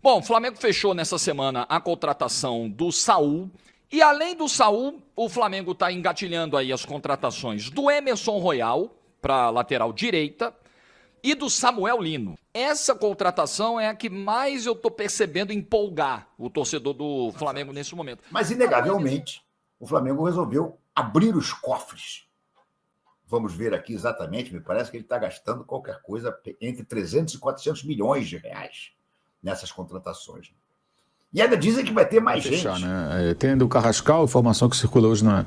Bom, o Flamengo fechou nessa semana a contratação do Saul. E além do Saul, o Flamengo está engatilhando aí as contratações do Emerson Royal para lateral direita e do Samuel Lino. Essa contratação é a que mais eu estou percebendo empolgar o torcedor do Flamengo nesse momento. Mas, inegavelmente, o Flamengo resolveu abrir os cofres. Vamos ver aqui exatamente, me parece que ele está gastando qualquer coisa entre 300 e 400 milhões de reais nessas contratações. E ainda dizem que vai ter mais gente. Né? Tem do Carrascal, informação que circula hoje na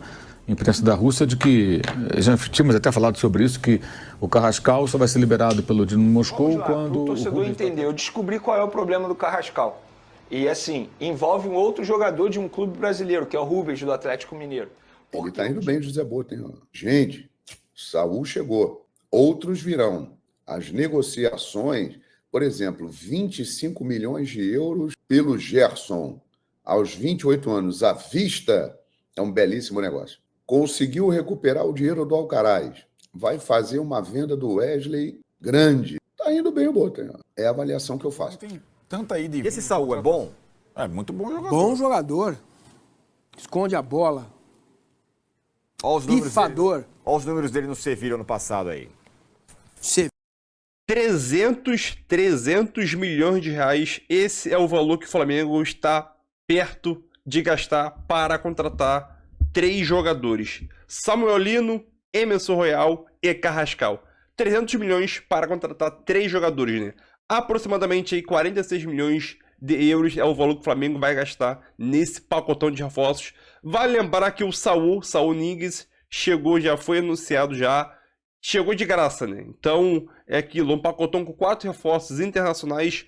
imprensa da Rússia, de que, já tínhamos até falado sobre isso, que o Carrascal só vai ser liberado pelo Dinamo Moscou quando o torcedor entender. Eu descobri qual é o problema do Carrascal. E, assim, envolve um outro jogador de um clube brasileiro, que é o Rubens, do Atlético Mineiro. Ele está indo bem, José Botta. Gente, Saul chegou. Outros virão. As negociações... Por exemplo, 25 milhões de euros pelo Gerson, aos 28 anos, à vista, é um belíssimo negócio. Conseguiu recuperar o dinheiro do Alcaraz. Vai fazer uma venda do Wesley grande. Está indo bem o Botta. É a avaliação que eu faço. Tem tanta aí de... Esse Saul é bom? É muito bom jogador. Bom jogador. Esconde a bola. Olha os números Pifador. dele. Olha os números dele no Sevilla ano passado aí. 300 milhões de reais. Esse é o valor que o Flamengo está perto de gastar para contratar 3 jogadores. Samuel Lino, Emerson Royal e Carrascal. 300 milhões para contratar 3 jogadores, né? Aproximadamente aí 46 milhões de euros é o valor que o Flamengo vai gastar nesse pacotão de reforços. Vale lembrar que o Saul Niguez, chegou, já foi anunciado já. Chegou de graça, né? Então, é aquilo, um pacotão com 4 reforços internacionais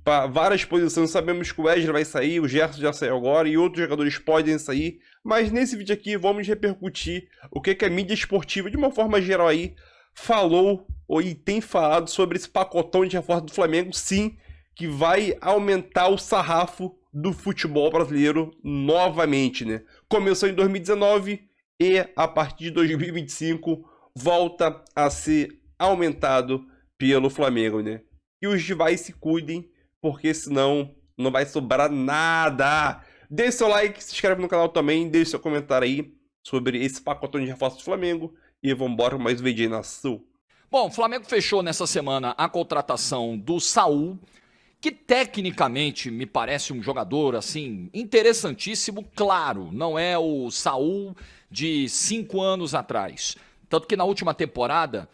para várias posições. Sabemos que o Wesley vai sair, o Gerson já saiu agora e outros jogadores podem sair. Mas nesse vídeo aqui vamos repercutir o que a mídia esportiva, de uma forma geral aí, falou e tem falado sobre esse pacotão de reforços do Flamengo. Sim, que vai aumentar o sarrafo do futebol brasileiro novamente, né? Começou em 2019 e a partir de 2025... volta a ser aumentado pelo Flamengo, né? E os rivais se cuidem, porque senão não vai sobrar nada. Deixe seu like, se inscreve no canal também, deixe seu comentário aí sobre esse pacotão de reforços do Flamengo e vambora mais um vídeo aí na Sul. Bom, o Flamengo fechou nessa semana a contratação do Saul, que tecnicamente me parece um jogador, assim, interessantíssimo. Claro, não é o Saul de 5 anos atrás. Tanto que na última temporada,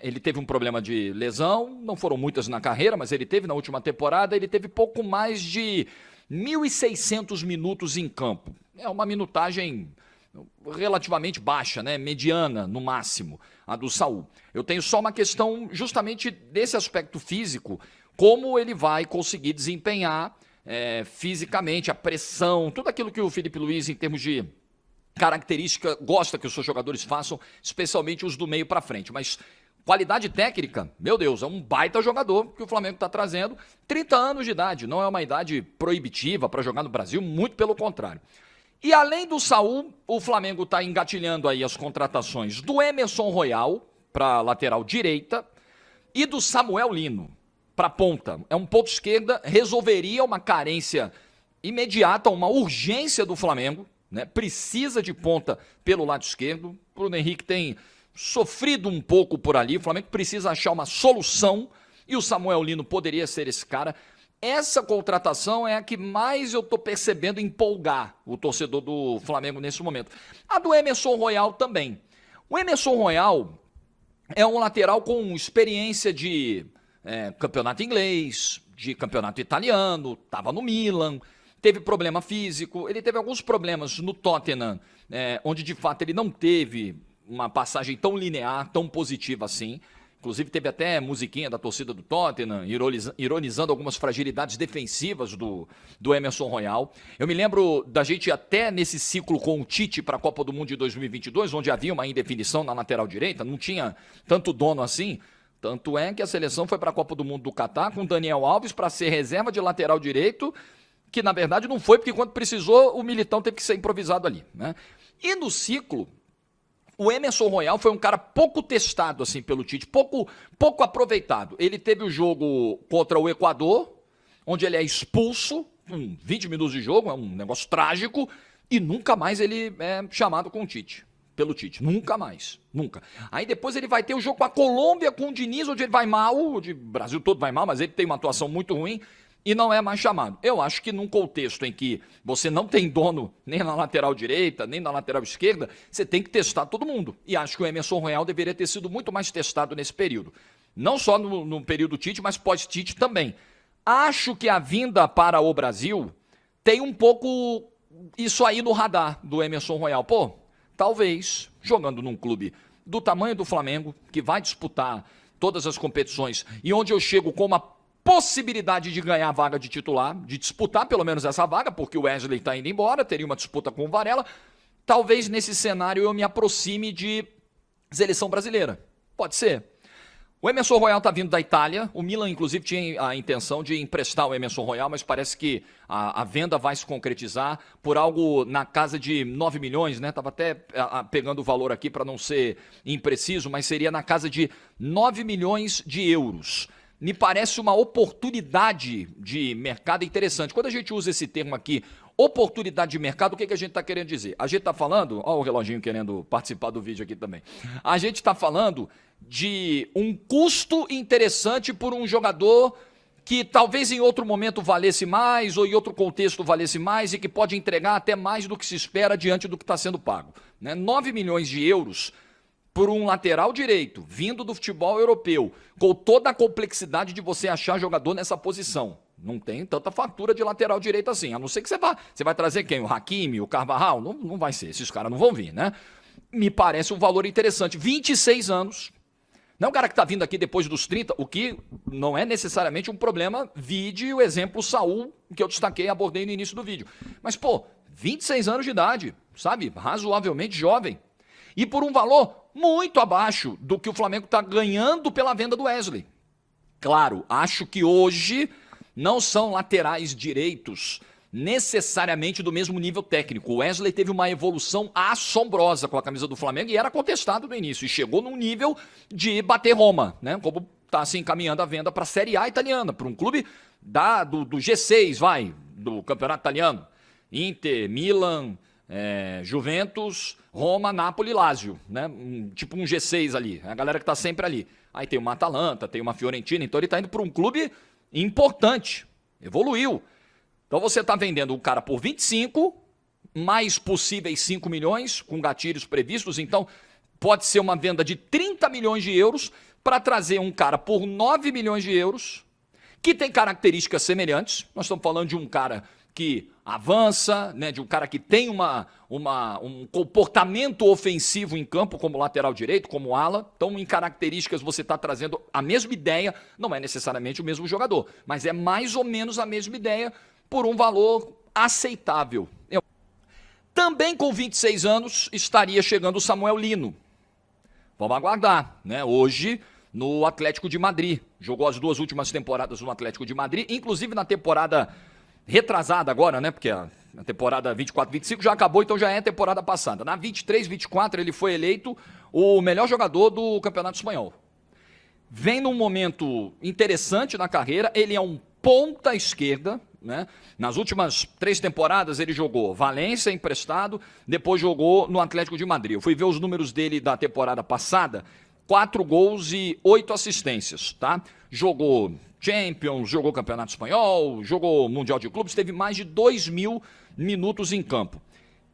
ele teve um problema de lesão, não foram muitas na carreira, mas ele teve na última temporada, ele teve pouco mais de 1.600 minutos em campo. É uma minutagem relativamente baixa, né? Mediana no máximo, a do Saul. Eu tenho só uma questão justamente desse aspecto físico, como ele vai conseguir desempenhar fisicamente, a pressão, tudo aquilo que o Felipe Luiz, em termos de característica, gosta que os seus jogadores façam, especialmente os do meio para frente. Mas qualidade técnica, meu Deus, é um baita jogador que o Flamengo está trazendo. 30 anos de idade, não é uma idade proibitiva para jogar no Brasil, muito pelo contrário. E além do Saul, o Flamengo está engatilhando aí as contratações do Emerson Royal para lateral direita e do Samuel Lino para ponta. É um ponto esquerda, resolveria uma carência imediata, uma urgência do Flamengo, né? Precisa de ponta pelo lado esquerdo. O Bruno Henrique tem sofrido um pouco por ali. O Flamengo precisa achar uma solução e o Samuel Lino poderia ser esse cara. Essa contratação é a que mais eu estou percebendo empolgar o torcedor do Flamengo nesse momento. A do Emerson Royal também. O Emerson Royal é um lateral com experiência de campeonato inglês, de campeonato italiano, estava no Milan. Teve problema físico, ele teve alguns problemas no Tottenham, onde de fato ele não teve uma passagem tão linear, tão positiva assim. Inclusive teve até musiquinha da torcida do Tottenham, ironizando algumas fragilidades defensivas do Emerson Royal. Eu me lembro da gente até nesse ciclo com o Tite para a Copa do Mundo de 2022, onde havia uma indefinição na lateral direita, não tinha tanto dono assim. Tanto é que a seleção foi para a Copa do Mundo do Catar com Daniel Alves para ser reserva de lateral direito, que na verdade não foi, porque quando precisou o Militão teve que ser improvisado ali, né? E no ciclo, o Emerson Royal foi um cara pouco testado assim pelo Tite, pouco aproveitado. Ele teve o jogo contra o Equador, onde ele é expulso, com 20 minutos de jogo, é um negócio trágico, e nunca mais ele é chamado com o Tite. Pelo Tite, nunca mais, nunca. Aí depois ele vai ter o jogo com a Colômbia, com o Diniz, onde ele vai mal, o Brasil todo vai mal, mas ele tem uma atuação muito ruim e não é mais chamado. Eu acho que num contexto em que você não tem dono nem na lateral direita, nem na lateral esquerda, você tem que testar todo mundo. E acho que o Emerson Royal deveria ter sido muito mais testado nesse período. Não só no período Tite, mas pós-Tite também. Acho que a vinda para o Brasil tem um pouco isso aí no radar do Emerson Royal. Pô, talvez, jogando num clube do tamanho do Flamengo, que vai disputar todas as competições, e onde eu chego com uma possibilidade de ganhar a vaga de titular, de disputar pelo menos essa vaga, porque o Wesley está indo embora, teria uma disputa com o Varela, talvez nesse cenário eu me aproxime de seleção brasileira. Pode ser. O Emerson Royal está vindo da Itália, o Milan inclusive tinha a intenção de emprestar o Emerson Royal, mas parece que a venda vai se concretizar por algo na casa de 9 milhões, né? Estava até pegando o valor aqui para não ser impreciso, mas seria na casa de 9 milhões de euros. Me parece uma oportunidade de mercado interessante. Quando a gente usa esse termo aqui, oportunidade de mercado, o que a gente está querendo dizer? A gente está falando, ó o reloginho querendo participar do vídeo aqui também. A gente está falando de um custo interessante por um jogador que talvez em outro momento valesse mais ou em outro contexto valesse mais e que pode entregar até mais do que se espera diante do que está sendo pago. 9 milhões de euros por um lateral direito, vindo do futebol europeu, com toda a complexidade de você achar jogador nessa posição. Não tem tanta fatura de lateral direito assim, a não ser que você vai trazer quem? O Hakimi, o Carvajal? Não vai ser, esses caras não vão vir, né? Me parece um valor interessante. 26 anos, não é um cara que está vindo aqui depois dos 30, o que não é necessariamente um problema, vide o exemplo Saúl, que eu destaquei e abordei no início do vídeo. Mas, pô, 26 anos de idade, sabe? Razoavelmente jovem. E por um valor muito abaixo do que o Flamengo está ganhando pela venda do Wesley. Claro, acho que hoje não são laterais direitos necessariamente do mesmo nível técnico. O Wesley teve uma evolução assombrosa com a camisa do Flamengo e era contestado no início. E chegou num nível de bater Roma, né? Como está se encaminhando a venda para a Série A italiana, para um clube do G6, do campeonato italiano. Inter, Milan, Juventus, Roma, Napoli, Lazio, né? Tipo um G6 ali, a galera que está sempre ali. Aí tem uma Atalanta, tem uma Fiorentina, então ele está indo para um clube importante, evoluiu. Então você está vendendo o cara por 25, mais possíveis 5 milhões, com gatilhos previstos, então pode ser uma venda de 30 milhões de euros para trazer um cara por 9 milhões de euros, que tem características semelhantes. Nós estamos falando de um cara que avança, né, de um cara que tem um comportamento ofensivo em campo como lateral direito, como ala. Então, em características, você está trazendo a mesma ideia, não é necessariamente o mesmo jogador, mas é mais ou menos a mesma ideia por um valor aceitável. Também com 26 anos estaria chegando o Samuel Lino. Vamos aguardar, né? Hoje no Atlético de Madrid. Jogou as 2 últimas temporadas no Atlético de Madrid, inclusive na temporada retrasada agora, né? Porque a temporada 24-25 já acabou, então já é a temporada passada. Na 23-24 ele foi eleito o melhor jogador do Campeonato Espanhol. Vem num momento interessante na carreira, ele é um ponta esquerda, né? Nas últimas 3 temporadas ele jogou Valência emprestado, depois jogou no Atlético de Madrid. Eu fui ver os números dele da temporada passada, 4 gols e 8 assistências, tá? Jogou Champions, jogou Campeonato Espanhol, jogou Mundial de Clubes, teve mais de 2.000 minutos em campo.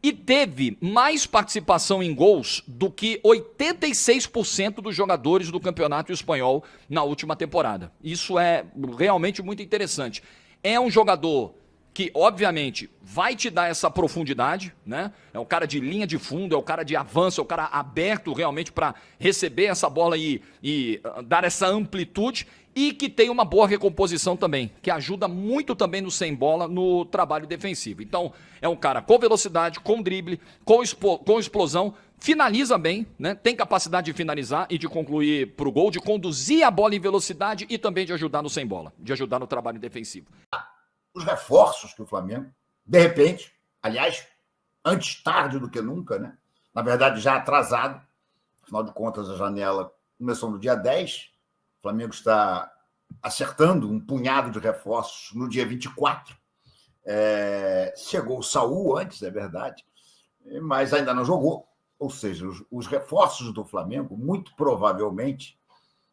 E teve mais participação em gols do que 86% dos jogadores do Campeonato Espanhol na última temporada. Isso é realmente muito interessante. É um jogador que, obviamente, vai te dar essa profundidade, né? É o cara de linha de fundo, é o cara de avanço, é o cara aberto realmente para receber essa bola e dar essa amplitude, e que tem uma boa recomposição também, que ajuda muito também no sem bola, no trabalho defensivo. Então, é um cara com velocidade, com drible, com explosão, finaliza bem, né? Tem capacidade de finalizar e de concluir para o gol, de conduzir a bola em velocidade e também de ajudar no sem bola, de ajudar no trabalho defensivo. Os reforços que o Flamengo, de repente, aliás, antes tarde do que nunca, né? Na verdade, já atrasado, afinal de contas, a janela começou no dia 10, o Flamengo está acertando um punhado de reforços no dia 24. Chegou o Saúl antes, é verdade, mas ainda não jogou. Ou seja, os reforços do Flamengo, muito provavelmente,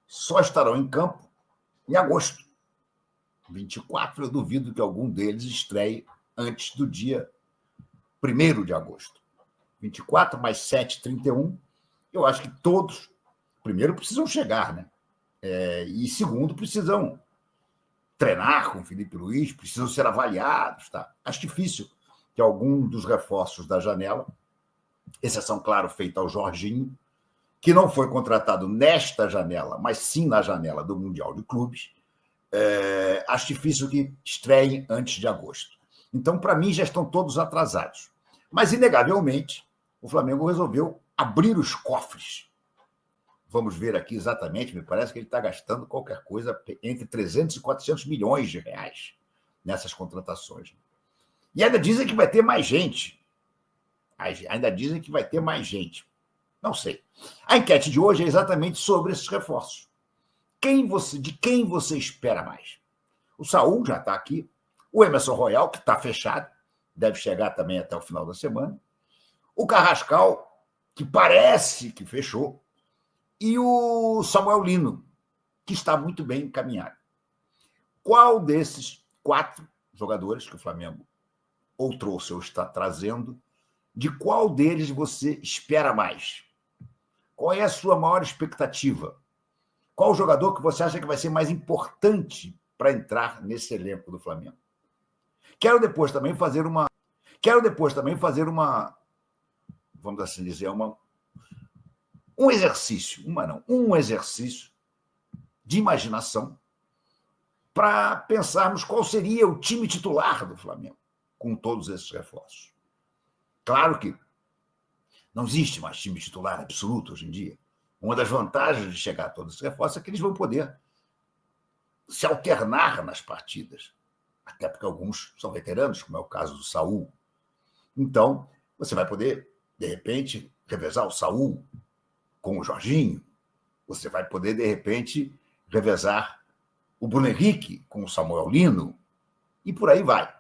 só estarão em campo em agosto. 24, eu duvido que algum deles estreie antes do dia 1º de agosto. 24 mais 7, 31, eu acho que todos, primeiro, precisam chegar, né? E segundo, precisam treinar com o Felipe Luiz, precisam ser avaliados. Tá? Acho difícil que algum dos reforços da janela, exceção, claro, feita ao Jorginho, que não foi contratado nesta janela, mas sim na janela do Mundial de Clubes, acho difícil que estreiem antes de agosto. Então, para mim, já estão todos atrasados. Mas, inegavelmente, o Flamengo resolveu abrir os cofres. Vamos ver aqui exatamente, me parece que ele está gastando qualquer coisa entre 300 e 400 milhões de reais nessas contratações. E ainda dizem que vai ter mais gente. Não sei. A enquete de hoje é exatamente sobre esses reforços. De quem você espera mais? O Saúl já está aqui. O Emerson Royal, que está fechado, deve chegar também até o final da semana. O Carrascal, que parece que fechou. E o Samuel Lino, que está muito bem encaminhado. Qual desses 4 jogadores que o Flamengo ou trouxe ou está trazendo, de qual deles você espera mais? Qual é a sua maior expectativa? Qual o jogador que você acha que vai ser mais importante para entrar nesse elenco do Flamengo? Quero depois também fazer uma, vamos assim dizer, um exercício de imaginação para pensarmos qual seria o time titular do Flamengo com todos esses reforços. Claro que não existe mais time titular absoluto hoje em dia. Uma das vantagens de chegar a todos esses reforços é que eles vão poder se alternar nas partidas, até porque alguns são veteranos, como é o caso do Saúl. Então, você vai poder, de repente, revezar o Saúl com o Jorginho. Você vai poder, de repente, revezar o Bruno Henrique com o Samuel Lino, e por aí vai.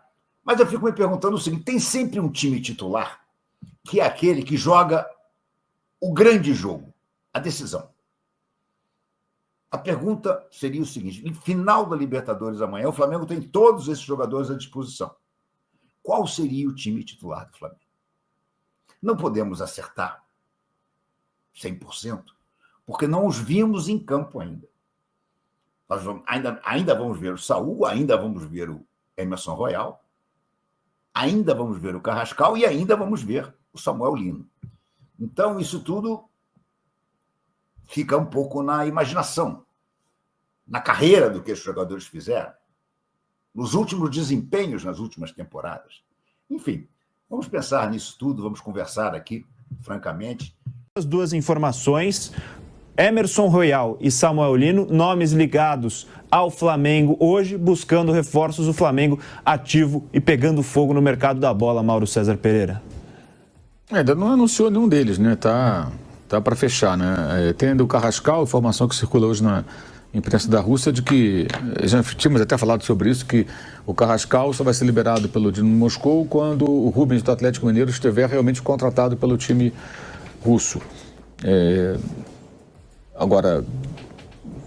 Mas eu fico me perguntando o seguinte: tem sempre um time titular que é aquele que joga o grande jogo, a decisão. A pergunta seria o seguinte: no final da Libertadores amanhã, o Flamengo tem todos esses jogadores à disposição. Qual seria o time titular do Flamengo? Não podemos acertar 100%, porque não os vimos em campo ainda. Nós ainda vamos ver o Saúl, ainda vamos ver o Emerson Royal, ainda vamos ver o Carrascal e ainda vamos ver o Samuel Lino. Então, isso tudo fica um pouco na imaginação, na carreira do que os jogadores fizeram, nos últimos desempenhos nas últimas temporadas. Enfim, vamos pensar nisso tudo, vamos conversar aqui, francamente. As duas informações: Emerson Royal e Samuel Lino, nomes ligados ao Flamengo hoje, buscando reforços, o Flamengo ativo e pegando fogo no mercado da bola, Mauro César Pereira. Ainda não anunciou nenhum deles, né? Tá para fechar, né? Tem ainda o Carrascal, informação que circula hoje na imprensa da Rússia, de que, já tínhamos até falado sobre isso, que o Carrascal só vai ser liberado pelo Dinamo Moscou quando o Rubens do Atlético Mineiro estiver realmente contratado pelo time russo. Agora,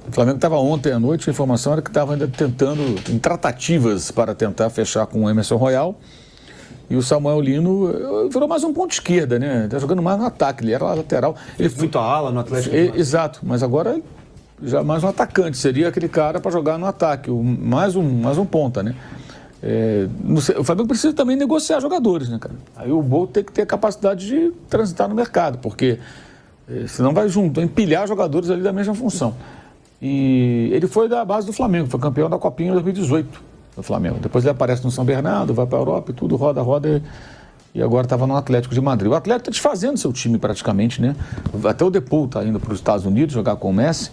o Flamengo estava ontem à noite, a informação era que estava ainda tentando, em tratativas para tentar fechar com o Emerson Royal, e o Samuel Lino virou mais um ponto esquerda, né? Está jogando mais no ataque, ele era lateral. Ele foi muito a ala no Atlético. Exato, mas agora já mais um atacante, seria aquele cara para jogar no ataque, mais um ponta, né? O Flamengo precisa também negociar jogadores, né, cara? Aí o Bolt tem que ter a capacidade de transitar no mercado, porque senão vai junto, empilhar jogadores ali da mesma função. E ele foi da base do Flamengo, foi campeão da Copinha em 2018 do Flamengo. Depois ele aparece no São Bernardo, vai para a Europa e tudo, roda, e agora estava no Atlético de Madrid. O Atlético está desfazendo seu time praticamente, né? Até o Depou está indo para os Estados Unidos jogar com o Messi.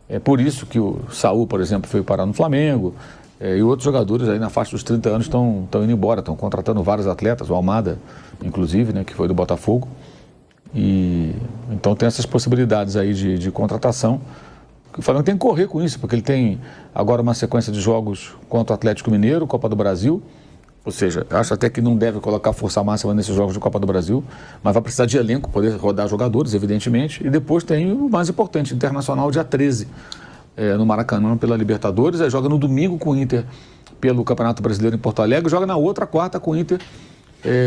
É por isso que o Saúl, por exemplo, foi parar no Flamengo. E outros jogadores aí na faixa dos 30 anos estão indo embora, estão contratando vários atletas, o Almada, inclusive, né, que foi do Botafogo. E então tem essas possibilidades aí de contratação. O Flamengo tem que correr com isso, porque ele tem agora uma sequência de jogos contra o Atlético Mineiro, Copa do Brasil. Ou seja, acho até que não deve colocar força máxima nesses jogos de Copa do Brasil, mas vai precisar de elenco, poder rodar jogadores, evidentemente. E depois tem o mais importante, Internacional, dia 13, no Maracanã, pela Libertadores. Aí joga no domingo com o Inter pelo Campeonato Brasileiro em Porto Alegre, joga na outra quarta com o Inter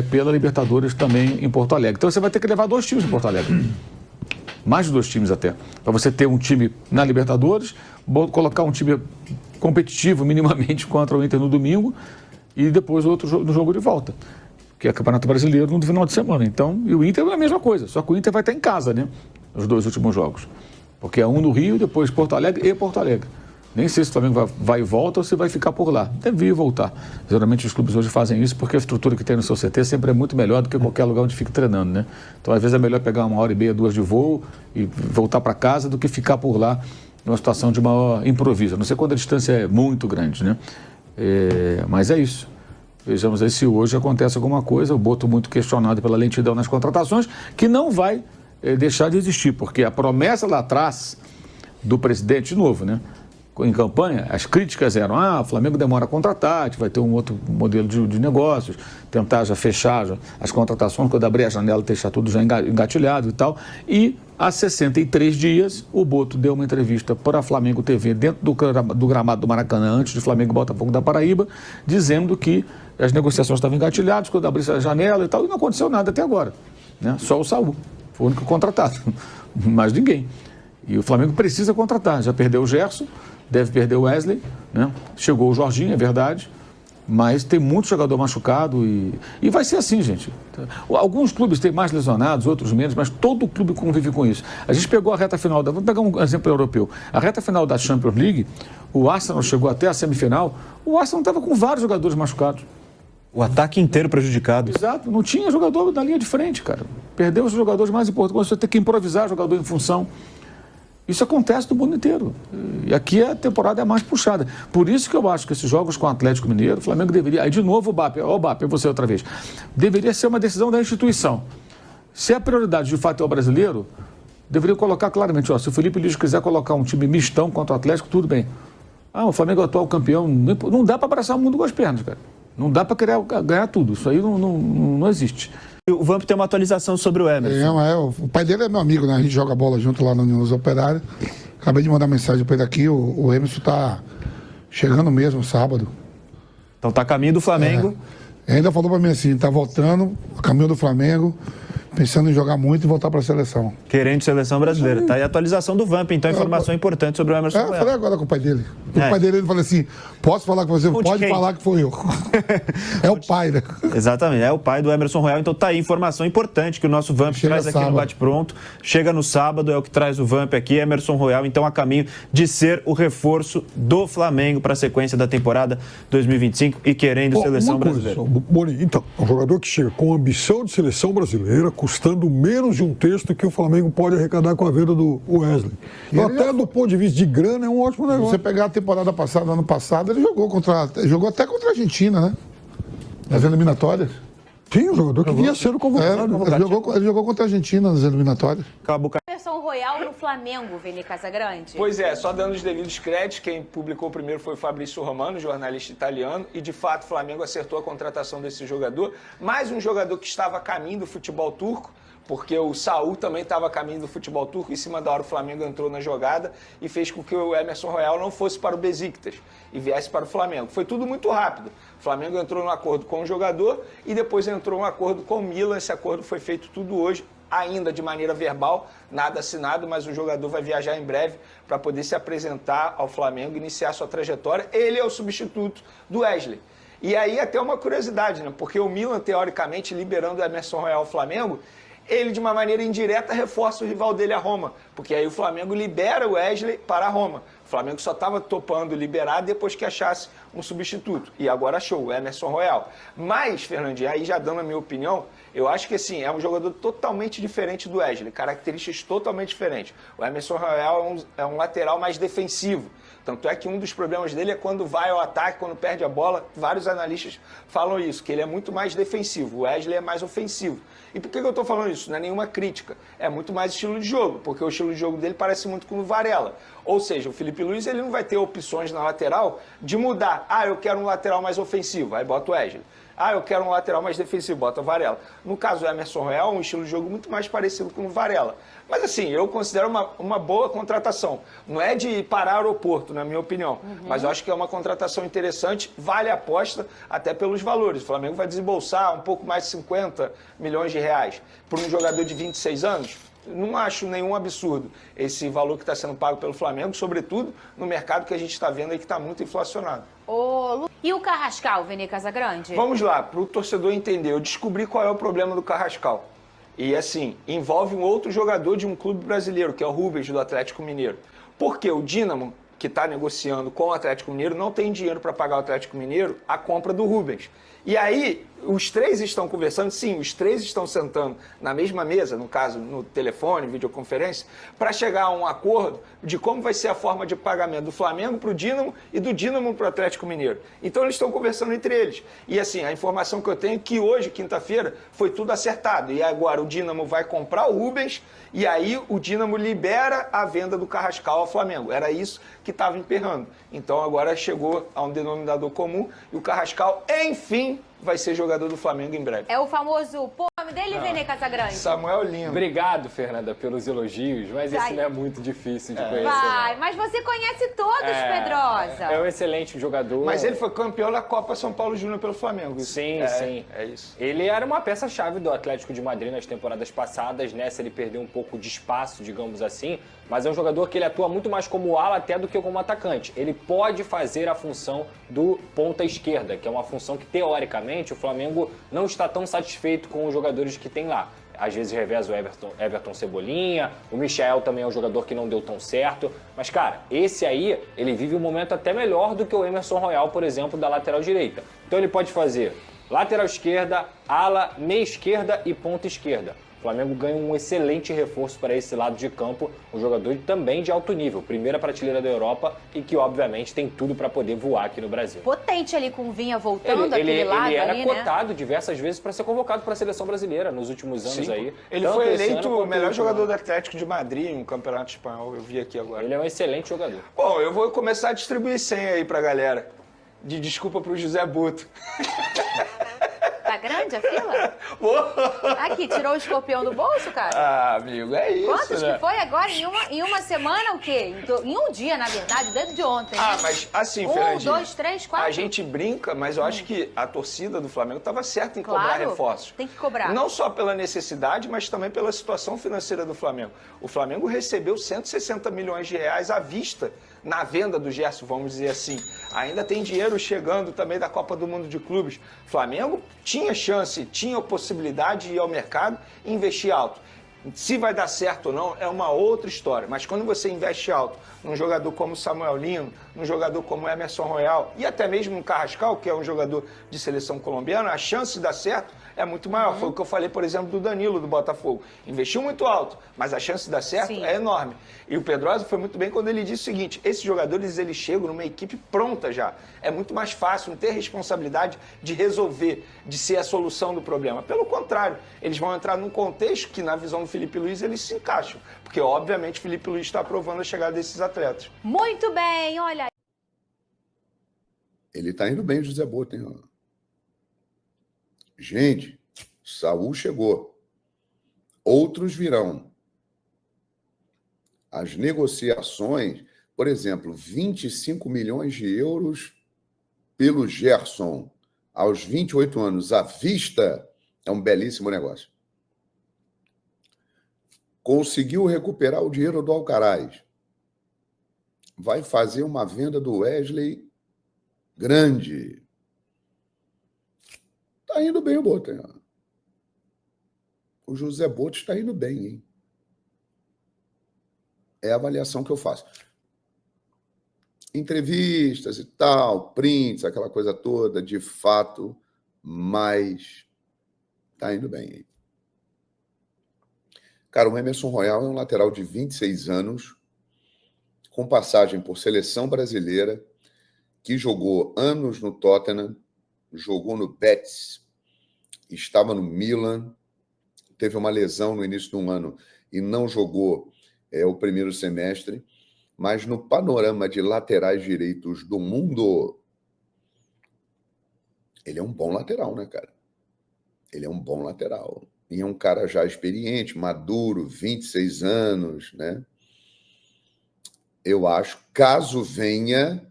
pela Libertadores também em Porto Alegre. Então você vai ter que levar 2 times em Porto Alegre. Mais de 2 times até. Para você ter um time na Libertadores, colocar um time competitivo minimamente contra o Inter no domingo, e depois outro no jogo de volta, que é o Campeonato Brasileiro no final de semana. Então, e o Inter é a mesma coisa, só que o Inter vai estar em casa, né? Os 2 últimos jogos. Porque é um no Rio, depois Porto Alegre e Porto Alegre. Nem sei se o Flamengo vai e volta ou se vai ficar por lá. Deve ir e voltar. Geralmente os clubes hoje fazem isso porque a estrutura que tem no seu CT sempre é muito melhor do que qualquer lugar onde fique treinando, né? Então, às vezes é melhor pegar 1h30, 2 de voo e voltar para casa do que ficar por lá numa situação de maior improviso. A não sei quando a distância é muito grande, né? Mas é isso. Vejamos aí se hoje acontece alguma coisa. O Boto muito questionado pela lentidão nas contratações, que não vai deixar de existir, porque a promessa lá atrás do presidente, de novo, né? Em campanha, as críticas eram: o Flamengo demora a contratar, a gente vai ter um outro modelo de negócios, tentar já fechar as contratações, quando abrir a janela, deixar tudo já engatilhado e tal. E há 63 dias, o Boto deu uma entrevista para a Flamengo TV dentro do gramado do Maracanã, antes de Flamengo e Botafogo da Paraíba, dizendo que as negociações estavam engatilhadas, quando abrisse a janela e tal, e não aconteceu nada até agora, né? Só o Saúl foi o único contratado, mais ninguém. E o Flamengo precisa contratar, já perdeu o Gerson, deve perder o Wesley, né? Chegou o Jorginho, é verdade, mas tem muito jogador machucado e vai ser assim, gente. Alguns clubes têm mais lesionados, outros menos, mas todo clube convive com isso. A gente pegou a reta final, vamos pegar um exemplo europeu, a reta final da Champions League, o Arsenal chegou até a semifinal, o Arsenal estava com vários jogadores machucados. O ataque inteiro prejudicado. Exato, não tinha jogador na linha de frente, cara. Perdeu os jogadores mais importantes, começou a ter que improvisar jogador em função. Isso acontece no mundo inteiro. E aqui a temporada é mais puxada. Por isso que eu acho que esses jogos com o Atlético Mineiro, o Flamengo deveria... Aí de novo o Bap, você outra vez. Deveria ser uma decisão da instituição. Se a prioridade de fato é o brasileiro, deveria colocar claramente, se o Felipe Luiz quiser colocar um time mistão contra o Atlético, tudo bem. O Flamengo é o atual campeão. Não dá para abraçar o mundo com as pernas, cara. Não dá para querer ganhar tudo. Isso aí não existe. O Vamp tem uma atualização sobre o Emerson. O pai dele é meu amigo, né? A gente joga bola junto lá nos Operários. Acabei de mandar mensagem para ele aqui. O Emerson tá chegando mesmo sábado. Então tá a caminho do Flamengo. Ainda falou para mim assim, tá voltando, a caminho do Flamengo, pensando em jogar muito e voltar para a seleção. Querendo seleção brasileira. Tá aí a atualização do Vamp, então informação importante sobre o Emerson Royal. Eu falei agora com o pai dele. O pai dele, ele falou assim, posso falar com você? Pode falar que foi eu. É o pai, né? Exatamente, é o pai do Emerson Royal. Então tá aí informação importante que o nosso Vamp traz aqui no Bate Pronto. Chega no sábado, é o que traz o Vamp aqui, Emerson Royal, então a caminho de ser o reforço do Flamengo para a sequência da temporada 2025 e querendo seleção brasileira. Boni, então, é um jogador que chega com ambição de seleção brasileira, custando menos de um terço que o Flamengo pode arrecadar com a venda do Wesley. Então, até do ponto de vista de grana, é um ótimo negócio. Você pegar a temporada passada, ano passado, ele jogou até contra a Argentina, né? Nas eliminatórias. Sim, um jogador que vinha sendo convocado. Ele jogou contra a Argentina nas eliminatórias. Emerson Royal no Flamengo, Vini Casagrande. Pois é, só dando os devidos créditos, quem publicou primeiro foi o Fabrício Romano, jornalista italiano, e de fato o Flamengo acertou a contratação desse jogador. Mais um jogador que estava a caminho do futebol turco, porque o Saúl também estava a caminho do futebol turco, em cima da hora o Flamengo entrou na jogada e fez com que o Emerson Royal não fosse para o Besiktas e viesse para o Flamengo. Foi tudo muito rápido. O Flamengo entrou num acordo com o jogador e depois entrou num acordo com o Milan. Esse acordo foi feito tudo hoje, ainda de maneira verbal, nada assinado, mas o jogador vai viajar em breve para poder se apresentar ao Flamengo, iniciar sua trajetória. Ele é o substituto do Wesley. E aí até uma curiosidade, né? Porque o Milan, teoricamente, liberando o Emerson Royal ao Flamengo, ele, de uma maneira indireta, reforça o rival dele, a Roma. Porque aí o Flamengo libera o Wesley para a Roma. O Flamengo só estava topando liberar depois que achasse um substituto. E agora achou, o Emerson Royal. Mas, Fernandinho, aí já dando a minha opinião, eu acho que assim, é um jogador totalmente diferente do Wesley. Características totalmente diferentes. O Emerson Royal é um lateral mais defensivo. Tanto é que um dos problemas dele é quando vai ao ataque, quando perde a bola. Vários analistas falam isso, que ele é muito mais defensivo, o Wesley é mais ofensivo. E por que eu estou falando isso? Não é nenhuma crítica, é muito mais estilo de jogo, porque o estilo de jogo dele parece muito com o Varela. Ou seja, o Felipe Luiz ele não vai ter opções na lateral de mudar. Ah, eu quero um lateral mais ofensivo, aí bota o Wesley. Ah, eu quero um lateral mais defensivo, bota o Varela. No caso do Emerson Royal, um estilo de jogo muito mais parecido com o Varela. Mas assim, eu considero uma boa contratação. Não é de parar aeroporto, na minha opinião. Mas eu acho que é uma contratação interessante, vale a aposta até pelos valores. O Flamengo vai desembolsar um pouco mais de 50 milhões de reais por um jogador de 26 anos. Não acho nenhum absurdo esse valor que está sendo pago pelo Flamengo, sobretudo no mercado que a gente está vendo aí que está muito inflacionado. E o Carrascal, Vene Casagrande? Vamos lá, para o torcedor entender, eu descobri qual é o problema do Carrascal. E assim, envolve um outro jogador de um clube brasileiro, que é o Rubens, do Atlético Mineiro. Porque o Dínamo, que está negociando com o Atlético Mineiro, não tem dinheiro para pagar o Atlético Mineiro a compra do Rubens. E aí, os três estão conversando, sim, os três estão sentando na mesma mesa, no caso, no telefone, videoconferência, para chegar a um acordo de como vai ser a forma de pagamento do Flamengo para o Dínamo e do Dínamo para o Atlético Mineiro. Então, eles estão conversando entre eles. E assim, a informação que eu tenho é que hoje, quinta-feira, foi tudo acertado. E agora o Dínamo vai comprar o Rubens e aí o Dínamo libera a venda do Carrascal ao Flamengo. Era isso que estava emperrando. Então, agora chegou a um denominador comum e o Carrascal, enfim, vai ser jogador do Flamengo em breve. É o famoso, o nome dele, Vene Casagrande? Samuel Lino. Obrigado, Fernanda, pelos elogios, mas esse não é muito difícil de conhecer. Vai, mas você conhece todos, Pedrosa. É um excelente jogador. Mas ele foi campeão da Copa São Paulo Júnior pelo Flamengo. Sim, sim. É isso. Ele era uma peça-chave do Atlético de Madrid nas temporadas passadas. Nessa ele perdeu um pouco de espaço, digamos assim, mas é um jogador que ele atua muito mais como ala até do que como atacante. Ele pode fazer a função do ponta esquerda, que é uma função que, teoricamente, o Flamengo não está tão satisfeito com os jogadores que tem lá. Às vezes reveza o Everton Cebolinha, o Michael também é um jogador que não deu tão certo. Mas, cara, esse aí, ele vive um momento até melhor do que o Emerson Royal, por exemplo, da lateral direita. Então ele pode fazer lateral esquerda, ala, meia esquerda e ponta esquerda. O Flamengo ganha um excelente reforço para esse lado de campo, um jogador também de alto nível, primeira prateleira da Europa e que, obviamente, tem tudo para poder voar aqui no Brasil. Potente ali com o Vinha voltando ele lado era ali, cotado diversas vezes para ser convocado para a seleção brasileira nos últimos anos. Sim. Aí. Ele Tanto foi esse eleito ano o melhor quanto jogador do Atlético de Madrid em um campeonato espanhol, eu vi aqui agora. Ele é um excelente jogador. Bom, eu vou começar a distribuir senha aí pra galera. De desculpa pro José Buto. Tá grande a fila? Aqui, tirou o escorpião do bolso, cara? Ah, amigo, é isso, Quantos né? que foi agora? Em uma semana, o quê? Em um dia, na verdade, desde ontem. Ah, né? mas assim, 1, Fernandinho, 2, 3, 4. a gente brinca, mas eu acho que a torcida do Flamengo estava certa em cobrar reforços. Tem que cobrar. Não só pela necessidade, mas também pela situação financeira do Flamengo. O Flamengo recebeu 160 milhões de reais à vista na venda do Gerson, vamos dizer assim. Ainda tem dinheiro chegando também da Copa do Mundo de Clubes. O Flamengo tinha chance, tinha possibilidade de ir ao mercado e investir alto. Se vai dar certo ou não é uma outra história, mas quando você investe alto num jogador como Samuel Lino, num jogador como Emerson Royal e até mesmo no Carrascal, que é um jogador de seleção colombiana, a chance de dar certo é muito maior. Foi o que eu falei, por exemplo, do Danilo, do Botafogo. Investiu muito alto, mas a chance de dar certo é enorme. E o Pedrosa foi muito bem quando ele disse o seguinte, esses jogadores, eles chegam numa equipe pronta já. É muito mais fácil, não ter responsabilidade de resolver, de ser a solução do problema. Pelo contrário, eles vão entrar num contexto que, na visão do Felipe Luiz, eles se encaixam. Porque, obviamente, o Felipe Luiz está aprovando a chegada desses atletas. Muito bem, olha. Ele tá indo bem, José Boto, hein? Gente, Saúl chegou. Outros virão. As negociações, por exemplo, 25 milhões de euros pelo Gerson aos 28 anos à vista é um belíssimo negócio. Conseguiu recuperar o dinheiro do Alcaraz. Vai fazer uma venda do Wesley grande. Está indo bem o Boto. Hein? O José Boto está indo bem, hein? É a avaliação que eu faço. Entrevistas e tal, prints, aquela coisa toda, de fato, mas está indo bem, hein? Cara, o Emerson Royal é um lateral de 26 anos, com passagem por seleção brasileira, que jogou anos no Tottenham, jogou no Betis, estava no Milan, teve uma lesão no início do ano e não jogou o primeiro semestre, mas no panorama de laterais direitos do mundo, ele é um bom lateral, né, cara? Ele é um bom lateral. E é um cara já experiente, maduro, 26 anos, né? Eu acho, caso venha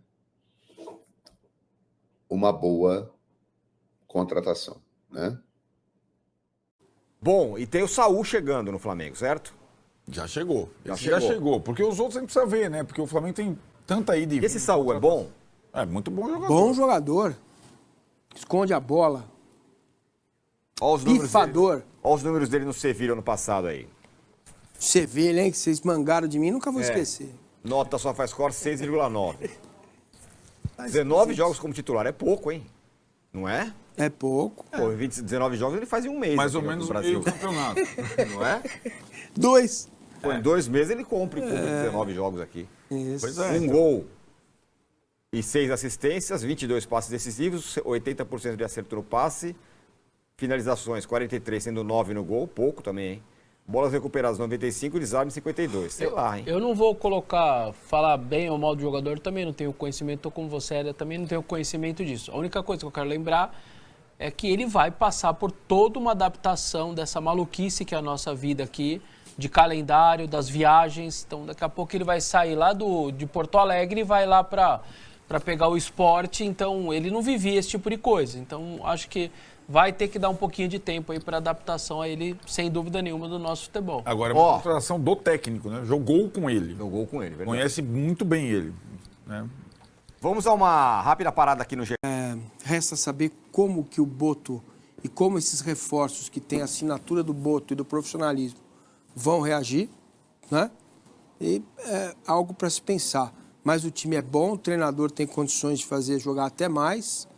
uma boa contratação, né? Bom, e tem o Saúl chegando no Flamengo, certo? Já chegou. Já Já chegou. Porque os outros a gente precisa ver, né? Porque o Flamengo tem tanta ida e E esse Saúl é bom? É muito bom jogador. Bom jogador. Esconde a bola. Olha os números Pifador. dele. Olha os números dele no Sevilha ano passado aí. Sevilha, hein? Que vocês mangaram de mim, nunca vou esquecer. Nota SofaScore 6,9. 19 jogos como titular é pouco, hein? Não é? É pouco. Pô, 19 jogos ele faz em um mês. Mais ou aqui no menos Brasil. meio campeonato. Não é? 2. Pô, em 2 meses ele cumpre 19 jogos aqui. Isso. Pois é. Um gol e 6 assistências, 22 passes decisivos, 80% de acerto no passe, finalizações 43, sendo 9 no gol, pouco também, hein? Bolas recuperadas 95, desarme 52, sei lá, hein? Eu não vou falar bem ou mal do jogador, também não tenho conhecimento, tô como você, eu também não tenho conhecimento disso. A única coisa que eu quero lembrar é que ele vai passar por toda uma adaptação dessa maluquice que é a nossa vida aqui, de calendário, das viagens. Então, daqui a pouco ele vai sair lá de Porto Alegre e vai lá para pegar o esporte. Então, ele não vivia esse tipo de coisa. Então, acho que vai ter que dar um pouquinho de tempo aí para adaptação a ele, sem dúvida nenhuma, do nosso futebol. Agora é uma contratação do técnico, né? Jogou com ele. Jogou com ele, verdade. Conhece muito bem ele, né? Vamos a uma rápida parada aqui no G. Resta saber como que o Boto e como esses reforços que tem a assinatura do Boto e do profissionalismo vão reagir, né? E é algo para se pensar. Mas o time é bom, o treinador tem condições de jogar até mais.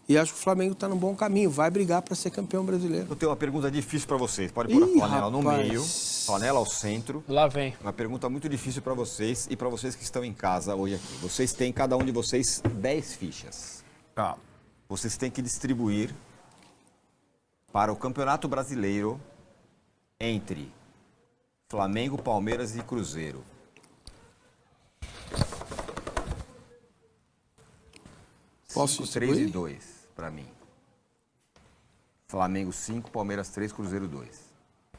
E acho que o Flamengo está num bom caminho, vai brigar para ser campeão brasileiro. Eu tenho uma pergunta difícil para vocês. Pode pôr a flanela no meio, flanela ao centro. Lá vem. Uma pergunta muito difícil para vocês e para vocês que estão em casa hoje aqui. Vocês têm, cada um de vocês, 10 fichas. Tá. Vocês têm que distribuir para o Campeonato Brasileiro entre Flamengo, Palmeiras e Cruzeiro. Posso 3 e 2 para mim. Flamengo 5, Palmeiras 3, Cruzeiro 2.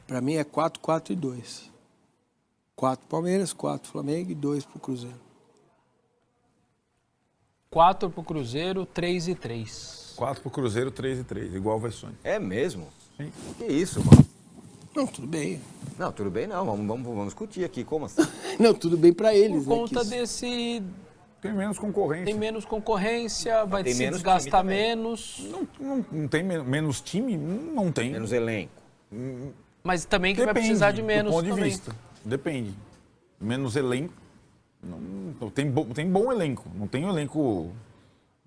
Para mim é 4, 4 e 2. 4 Palmeiras, 4 Flamengo e 2 pro Cruzeiro. 4 pro Cruzeiro, 3 e 3. 4 pro Cruzeiro, 3 e 3, igual vai Sônia. É mesmo? Sim. Que isso, mano? Não, tudo bem. Não, tudo bem não. Vamos discutir aqui. Como assim? Não, tudo bem para eles. Por conta desse... Tem menos concorrência. Tem menos concorrência, vai tem se menos desgastar time menos. Não tem menos time? Não tem. Menos elenco. Mas também que Depende, vai precisar de menos do ponto também. de vista. Depende. Menos elenco. Tem bom elenco. Não tem elenco...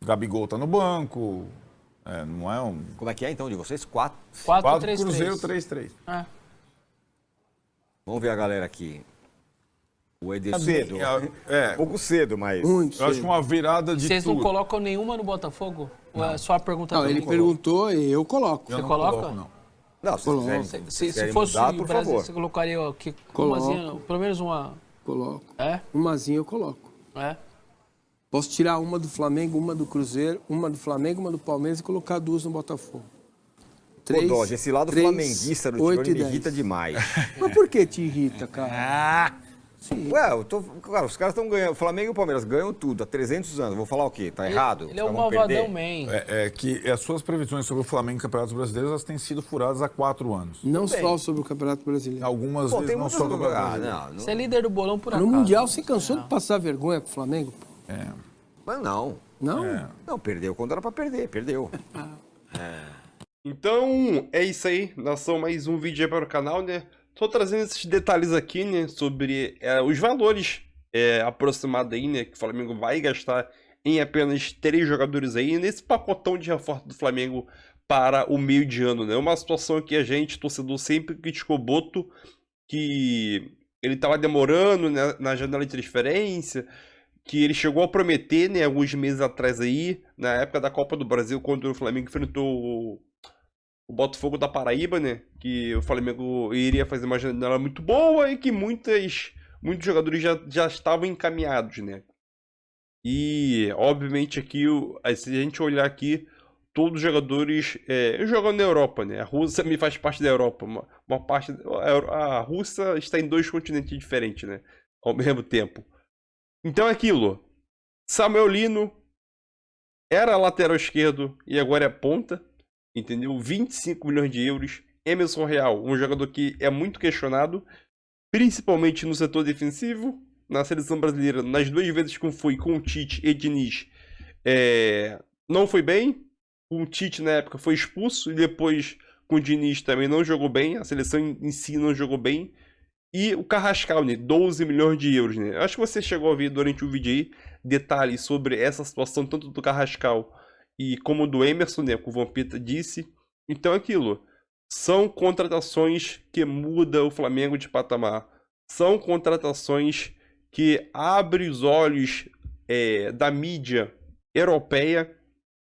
Gabigol tá no banco. Não é um... Como é que é então de vocês? 4? 4, 3, Cruzeiro, 3. 3, 3. É. Vamos ver a galera aqui. O Eder cedo. Um pouco cedo, mas... Muito Eu acho que uma virada de Vocês tudo. não colocam nenhuma no Botafogo? Ou é só a pergunta Não, dele? ele perguntou e eu coloco. Você coloca? Coloco, não. Não, se quiserem, Se fosse mudar, o por Brasil, favor. você colocaria aqui, Coloco. pelo menos uma... Coloco. É? Umazinha eu coloco. É? Posso tirar uma do Flamengo, uma do Cruzeiro, uma do Flamengo, uma do Palmeiras e colocar 2 no Botafogo. 3, Ô, Dodge, esse lado 3, flamenguista do 8 time e me 10. irrita demais. Mas por que te irrita, cara? Sim. Ué, cara, os caras estão ganhando. O Flamengo e o Palmeiras ganham tudo há 300 anos. Vou falar o quê? Tá errado? Ele é Os um caras vão malvadão, perder? man. É que as suas previsões sobre o Flamengo e Campeonatos Brasileiros elas têm sido furadas há 4 anos. Não só sobre o Campeonato Brasileiro. Algumas Pô, vezes tem não muitas só do lugares. Brasileiro. Você é líder do bolão por No acaso. Mundial, você cansou de passar vergonha pro Flamengo? Pô? Mas não. Não? Não, perdeu quando era pra perder. Perdeu. Então, é isso aí. Nação, mais um vídeo aí para o canal, né? Tô trazendo esses detalhes aqui, né? Sobre os valores aproximados aí, né? Que o Flamengo vai gastar em apenas 3 jogadores aí. Nesse pacotão de reforço do Flamengo para o meio de ano, né? Uma situação que a gente, torcedor, sempre criticou Boto, que ele estava demorando, né, na janela de transferência, que ele chegou a prometer, né, alguns meses atrás aí, na época da Copa do Brasil, quando o Flamengo enfrentou o Botafogo da Paraíba, né, que o Flamengo iria fazer uma janela muito boa e que muitos jogadores já estavam encaminhados, né. E, obviamente, aqui, se a gente olhar aqui, todos os jogadores jogam na Europa, né, a Rússia me faz parte da Europa, uma parte, a Rússia está em 2 continentes diferentes, né, ao mesmo tempo. Então é aquilo, Samuel Lino era lateral esquerdo e agora é ponta, entendeu? 25 milhões de euros. Emerson Royal, um jogador que é muito questionado, principalmente no setor defensivo, na seleção brasileira, nas 2 vezes que foi com o Tite e Diniz, não foi bem. O Tite na época foi expulso e depois com o Diniz também não jogou bem, a seleção em si não jogou bem. E o Carrascal, né? 12 milhões de euros, né? Acho que você chegou a ver durante o vídeo aí detalhes sobre essa situação, tanto do Carrascal e como do Emerson, né? Que o Vampeta disse. Então é aquilo. São contratações que mudam o Flamengo de patamar. São contratações que abrem os olhos da mídia europeia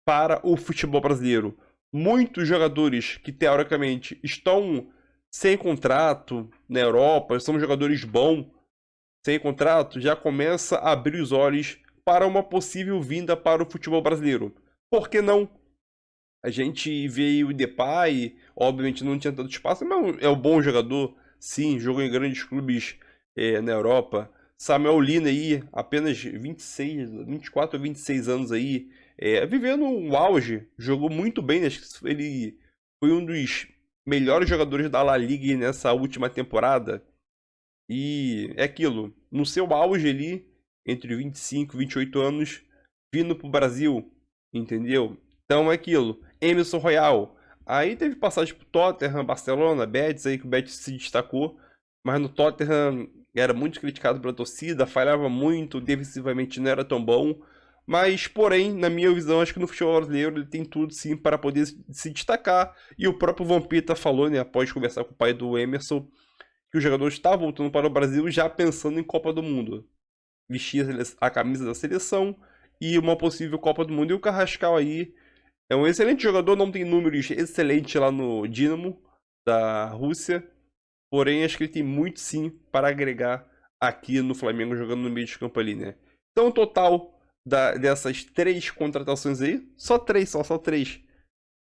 para o futebol brasileiro. Muitos jogadores que, teoricamente, estão sem contrato na Europa, são jogadores bons, sem contrato, já começa a abrir os olhos para uma possível vinda para o futebol brasileiro. Por que não? A gente vê o Depay, obviamente não tinha tanto espaço, mas é um bom jogador, sim, jogou em grandes clubes na Europa. Samuel Lino aí, apenas 24 ou 26 anos aí, vivendo um auge, jogou muito bem, acho que ele foi um dos melhores jogadores da La Liga nessa última temporada. E é aquilo, no seu auge ali, entre 25 e 28 anos, vindo pro Brasil, entendeu? Então é aquilo, Emerson Royal, aí teve passagem pro Tottenham, Barcelona, Betis, aí que o Betis se destacou, mas no Tottenham era muito criticado pela torcida, falhava muito, defensivamente não era tão bom. Mas, porém, na minha visão, acho que no futebol brasileiro ele tem tudo sim para poder se destacar. E o próprio Vampeta falou, né, após conversar com o pai do Emerson, que o jogador está voltando para o Brasil já pensando em Copa do Mundo. Vestir a camisa da seleção e uma possível Copa do Mundo. E o Carrascal aí é um excelente jogador, não tem números excelentes lá no Dinamo da Rússia. Porém, acho que ele tem muito sim para agregar aqui no Flamengo, jogando no meio de campo ali, né. Então, o total dessas 3 contratações aí, só 3,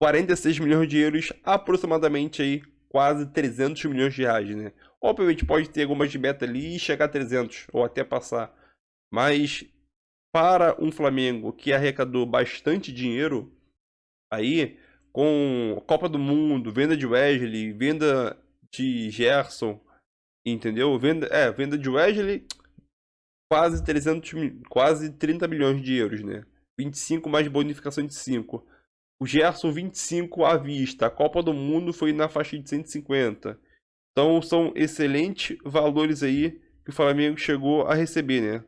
46 milhões de euros, aproximadamente aí, quase 300 milhões de reais, né? Obviamente pode ter algumas de meta ali e chegar a 300, ou até passar, mas para um Flamengo que arrecadou bastante dinheiro, aí, com Copa do Mundo, venda de Wesley, venda de Gerson, entendeu? Venda de Wesley, quase 30 milhões de euros, né? 25 mais bonificação de 5. O Gerson, 25 à vista. A Copa do Mundo foi na faixa de 150. Então são excelentes valores aí que o Flamengo chegou a receber, né?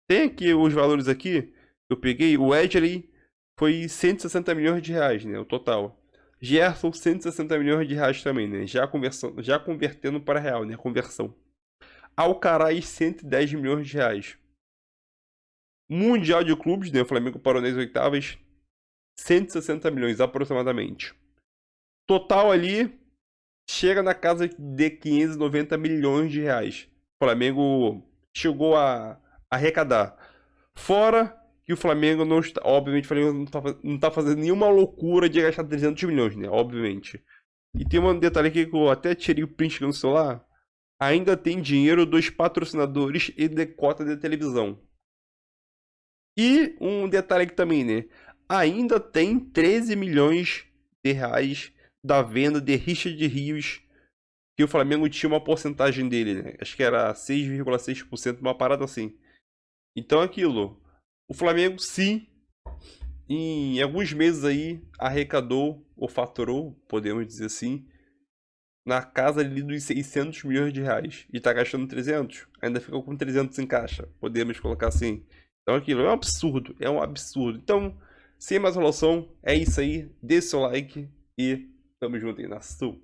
Tem aqui os valores aqui, eu peguei, o Wesley foi 160 milhões de reais, né? O total. Gerson, 160 milhões de reais também, né? Já convertendo para real, né? Conversão. Alcaraz, 110 milhões de reais. Mundial de clubes, né? O Flamengo parou nas oitavas, 160 milhões aproximadamente. Total ali chega na casa de 590 milhões de reais. O Flamengo chegou a arrecadar. Fora que o Flamengo não está, obviamente, o Flamengo não está fazendo nenhuma loucura de gastar 300 milhões, né? Obviamente. E tem um detalhe aqui que eu até tirei o print no celular. Ainda tem dinheiro dos patrocinadores e de cota de televisão. E um detalhe aqui também, né? Ainda tem 13 milhões de reais da venda de Richard Rios, que o Flamengo tinha uma porcentagem dele, né? Acho que era 6,6%, uma parada assim. Então aquilo, o Flamengo sim, em alguns meses aí, arrecadou ou faturou, podemos dizer assim, na casa ali dos 600 milhões de reais. E tá gastando 300. Ainda ficou com 300 em caixa. Podemos colocar assim. Então aquilo é um absurdo. É um absurdo. Então, sem mais enrolação, é isso aí. Dê seu like e tamo junto aí na Sul.